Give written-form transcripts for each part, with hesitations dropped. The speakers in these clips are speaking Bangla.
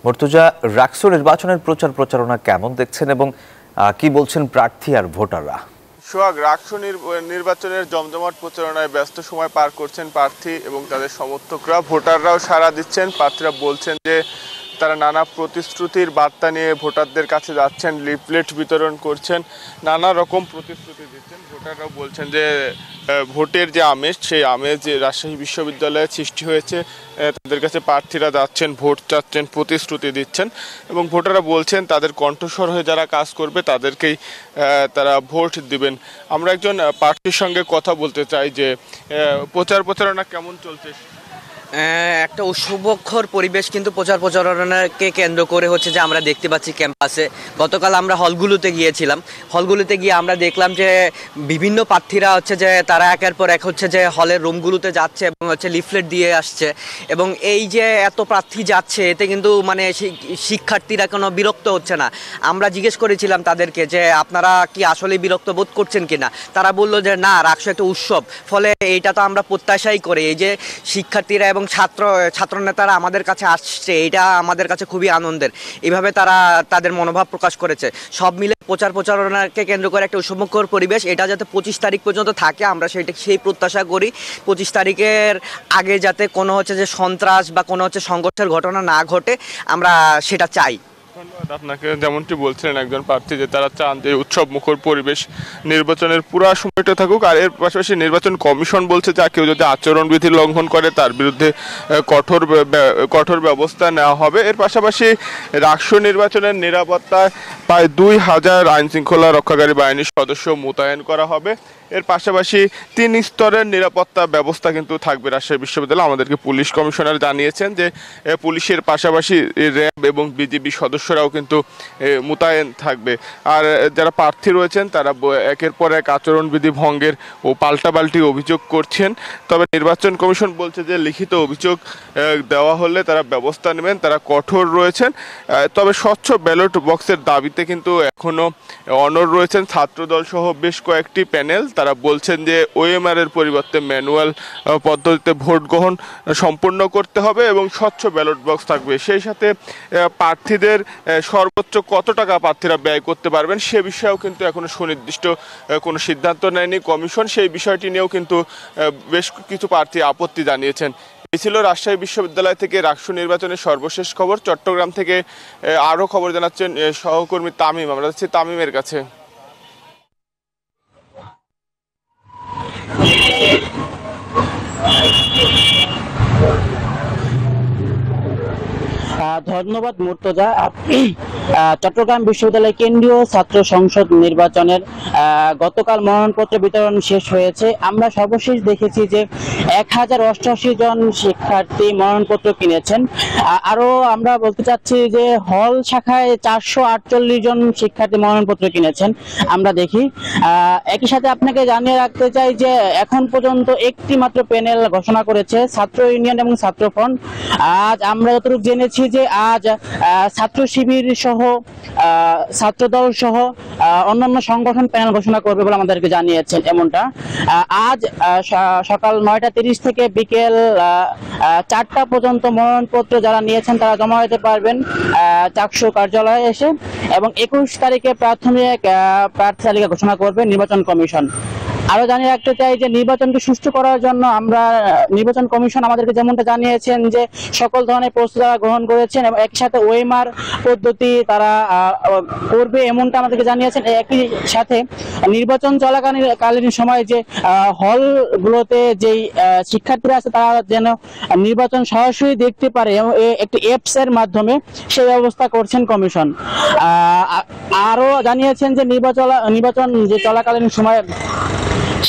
মুর্তজা, রাকসু নির্বাচনের প্রচারণা কেমন দেখছেন এবং কি বলছেন প্রার্থী আর ভোটাররা? সোহাগ, রাকসু নির্বাচনের জমজমাট প্রচারণায় ব্যস্ত সময় পার করছেন প্রার্থী এবং তাদের সমর্থকরা। ভোটাররাও সাড়া দিচ্ছেন। প্রার্থীরা বলছেন যে তারা নানা প্রতিশ্রুতির বার্তা নিয়ে ভোটারদের কাছে যাচ্ছেন, লিফলেট বিতরণ করছেন, নানা রকম প্রতিশ্রুতি দিচ্ছেন। ভোটাররাও বলছেন যে ভোটের যে আমেজ, সেই আমেজ রাজশাহী বিশ্ববিদ্যালয়ে সৃষ্টি হয়েছে। তাদের কাছে প্রার্থীরা যাচ্ছেন, ভোট চাচ্ছেন, প্রতিশ্রুতি দিচ্ছেন এবং ভোটাররা বলছেন তাদের কণ্ঠস্বর হয়ে যারা কাজ করবে তাদেরকেই তারা ভোট দিবেন। আমরা একজন প্রার্থীর সঙ্গে কথা বলতে চাই যে প্রচারণা কেমন চলছে। একটা উৎসবমুখর পরিবেশ কিন্তু প্রচারণাকে কেন্দ্র করে হচ্ছে যে আমরা দেখতে পাচ্ছি ক্যাম্পাসে। গতকাল আমরা হলগুলোতে গিয়েছিলাম। হলগুলোতে গিয়ে আমরা দেখলাম যে বিভিন্ন প্রার্থীরা হচ্ছে যে তারা একের পর এক হচ্ছে যে হলের রুমগুলোতে যাচ্ছে এবং হচ্ছে লিফলেট দিয়ে আসছে। এবং এই যে এত প্রার্থী যাচ্ছে, এতে কিন্তু মানে শিক্ষার্থীরা কোনো বিরক্ত হচ্ছে না। আমরা জিজ্ঞেস করেছিলাম তাদেরকে যে আপনারা কি আসলে বিরক্ত বোধ করছেন কিনা। তারা বললো যে না, রাকসু একটা উৎসব, ফলে এইটা তো আমরা প্রত্যাশাই করি। এই যে শিক্ষার্থীরা এবং ছাত্র নেতারা আমাদের কাছে আসছে, এটা আমাদের কাছে খুবই আনন্দের। এইভাবে তারা তাদের মনোভাব প্রকাশ করেছে। সব মিলে প্রচারণাকে কেন্দ্র করে একটা উৎসবমুখর পরিবেশ, এটা যাতে 25 তারিখ পর্যন্ত থাকে আমরা সেই প্রত্যাশা করি। 25 তারিখের আগে যাতে কোনো হচ্ছে যে সন্ত্রাস বা কোনো হচ্ছে সংঘর্ষের ঘটনা না ঘটে, আমরা সেটা চাই। ধন্যবাদ আপনাকে। যেমনটি বলছিলেন একজন প্রার্থী যে তারা চান যে উৎসব মুখর পরিবেশ নির্বাচনের পুরো সময়টা থাকুক। আর এর পাশাপাশি নির্বাচন কমিশন বলছে যে কেউ যদি আচরণবিধি লঙ্ঘন করে তার বিরুদ্ধে কঠোর ব্যবস্থা নেওয়া হবে। এর পাশাপাশি রাকসু নির্বাচনের নিরাপত্তায় প্রায় 2000 আইন শৃঙ্খলা রক্ষাকারী বাহিনীর সদস্য মোতায়েন করা হবে। এর পাশাপাশি 3 স্তরের নিরাপত্তা ব্যবস্থা কিন্তু থাকবে রাজশাহী বিশ্ববিদ্যালয়ে। আমাদেরকে পুলিশ কমিশনার জানিয়েছেন যে পুলিশের পাশাপাশি র্যাব এবং বিজিবি সদস্যরাও কিন্তু মোতায়েন থাকবে। আর যারা প্রার্থী রয়েছেন তারা একের পর এক আচরণবিধি ভঙ্গের ও পাল্টাপাল্টি অভিযোগ করছেন। তবে নির্বাচন কমিশন বলছে যে লিখিত অভিযোগ দেওয়া হলে তারা ব্যবস্থা নেবেন, তারা কঠোর রয়েছেন। তবে স্বচ্ছ ব্যালট বক্সের দাবিতে কিন্তু এখনও অনড় রয়েছেন ছাত্রদল সহ বেশ কয়েকটি প্যানেল। তারা বলছেন যে ওএমআর এর পরিবর্তে ম্যানুয়াল পদ্ধতিতে ভোট গ্রহণ সম্পূর্ণ করতে হবে এবং স্বচ্ছ ব্যালট বক্স থাকবে। সেই সাথে প্রার্থীদের সর্বোচ্চ কত টাকা প্রার্থীরা ব্যয় করতে পারবেন সে বিষয়েও কিন্তু এখনো সুনির্দিষ্ট কোনো সিদ্ধান্ত নেয়নি কমিশন। সেই বিষয়টি নিয়েও কিন্তু বেশ কিছু প্রার্থী আপত্তি জানিয়েছেন। এই ছিল রাজশাহী বিশ্ববিদ্যালয় থেকে রাকসু নির্বাচনের সর্বশেষ খবর। চট্টগ্রাম থেকে আরও খবর জানাচ্ছেন সহকর্মী তামিম। আমরা যাচ্ছি তামিমের কাছে। ধন্যবাদ মুর্তজা। চট্টগ্রাম বিশ্ববিদ্যালয় কেন্দ্রীয় ছাত্র সংসদ নির্বাচনের গতকাল মনোনয়নপত্র বিতরণ শেষ হয়েছে। আমরা সর্বশেষ দেখেছি যে 1088 জন শিক্ষার্থী মনোনয়নপত্র কিনেছেন। আরও আমরা বলতে চাচ্ছি যে হল শাখায় 448 জন শিক্ষার্থী মনোনয়নপত্র কিনেছেন আমরা দেখি। একই সাথে আপনাকে জানিয়ে রাখতে চাই যে এখন পর্যন্ত একটি মাত্র প্যানেল ঘোষণা করেছে ছাত্র ইউনিয়ন এবং ছাত্র ফ্রন্ট। আজ আমরা যতটুকু জেনেছি যে আজ ছাত্র শিবির সহ ছাত্রদল সহ অন্যান্য সংগঠন প্যানেল ঘোষণা করবে বলে আমাদেরকে জানিয়েছেন। এমনটা আজ সকাল 9:30 থেকে বিকেল 4টা পর্যন্ত মনোনয়নপত্র যারা নিয়েছেন তারা জমা দিতে পারবেন চাকসু কার্যালয়ে এসে, এবং 21 তারিখে প্রাথমিক প্রার্থী তালিকা ঘোষণা করবে নির্বাচন কমিশন। আরো জানিয়ে রাখতে চাই যে নির্বাচনকে সুষ্ঠু করার জন্য আমরা নির্বাচন কমিশন আমাদেরকে যেমনটা জানিয়েছেন যে সকল ধরনের প্রস্তুতি তারা গ্রহণ করেছেন এবং একই সাথে ওএমআর পদ্ধতি তারা করবে এমনটা আমাদেরকে জানিয়েছেন। একই সাথে নির্বাচন চলাকালীন সময় যে হলগুলোতে যেই শিক্ষার্থীরা আছে তারা যেন নির্বাচন সরাসরি দেখতে পারে একটি অ্যাপস এর মাধ্যমে সেই ব্যবস্থা করছেন কমিশন। আরো জানিয়েছেন যে নির্বাচন যে চলাকালীন সময়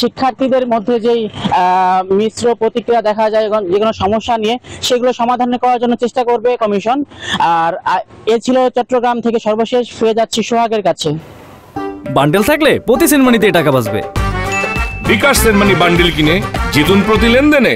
শিক্ষার্থীদের মধ্যে যেই মিশ্র প্রতিক্রিয়া দেখা যায় যে কোনো সমস্যা নিয়ে সেগুলো সমাধান করার জন্য চেষ্টা করবে কমিশন। আর এ ছিল চট্টগ্রাম থেকে সর্বশেষ। ফিরে যাচ্ছি সোহাগের কাছে। বান্ডেল থাকলে প্রতি সেনমানিতে টাকা বাঁচবে। বিকাশ সেনমানি বান্ডেল কিনে জিতুন প্রতি লেনদেনে।